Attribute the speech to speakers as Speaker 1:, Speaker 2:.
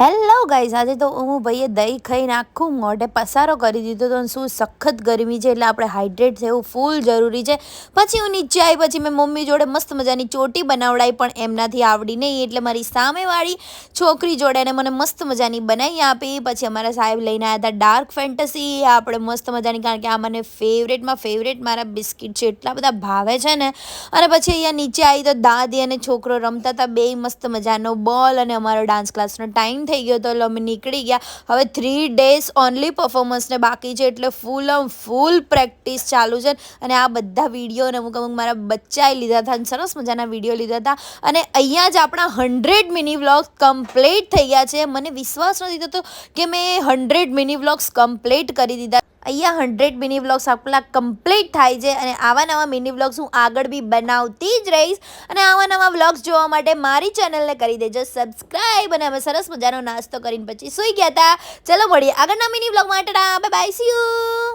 Speaker 1: Hello guys, આજે તો હું ભાઈએ દહીં ખાઈને આખું મોઢે પસારો કરી દીધો તો શું સખત ગરમી છે એટલે આપણે હાઇડ્રેટ થવું ફૂલ જરૂરી છે. પછી હું નીચે આવી, પછી મેં મમ્મી જોડે મસ્ત મજાની ચોટી બનાવડાવી, પણ એમનાથી આવડી નહીં એટલે મારી સામેવાળી છોકરી જોડે એને મને મસ્ત મજાની બનાવી આપી. પછી અમારા સાહેબ લઈને આવ્યા હતા ડાર્ક ફેન્ટસી, આપણે મસ્ત મજાની, કારણ કે આ મને ફેવરેટમાં ફેવરેટ મારા બિસ્કિટ છે, એટલા બધા ભાવે છે ને. અને પછી અહીંયા નીચે આવી તો દાદી અને છોકરો રમતા હતા, બે મસ્ત મજાનો બોલ, અને અમારો ડાન્સ ક્લાસનો ટાઈમ થઈ ગયો તો એટલે અમે નીકળી ગયા. હવે 3 days ઓનલી પરફોર્મન્સને બાકી છે એટલે ફૂલ પ્રેક્ટિસ ચાલુ છે. અને આ બધા વિડીયો અને અમુક મારા બચ્ચાએ લીધા હતા અને સરસ મજાના વિડીયો લીધા હતા. અને અહીંયા જ આપણા 100 મિની વ્લોગ્સ કમ્પ્લીટ થઈ ગયા છે. મને વિશ્વાસ નથી થતો કે મેં 100 મિની વ્લોગ્સ કમ્પ્લીટ કરી દીધા. અહીંયા 100 મિની વ્લોગ્સ આપણા કમ્પ્લીટ થાય છે અને આવા નવા મિની વ્લોગ્સ હું આગળ બી બનાવતી જ રહીશ. અને આવા નવા વ્લોગ્સ જોવા માટે મારી ચેનલને કરી દેજો સબસ્ક્રાઈબ. અને અમે સરસ મજાનો નાસ્તો કરીને પછી સૂઈ ગયા હતા. ચલો મળીએ આગળના મિની વ્લોગમાં. Tata, bye bye, C you.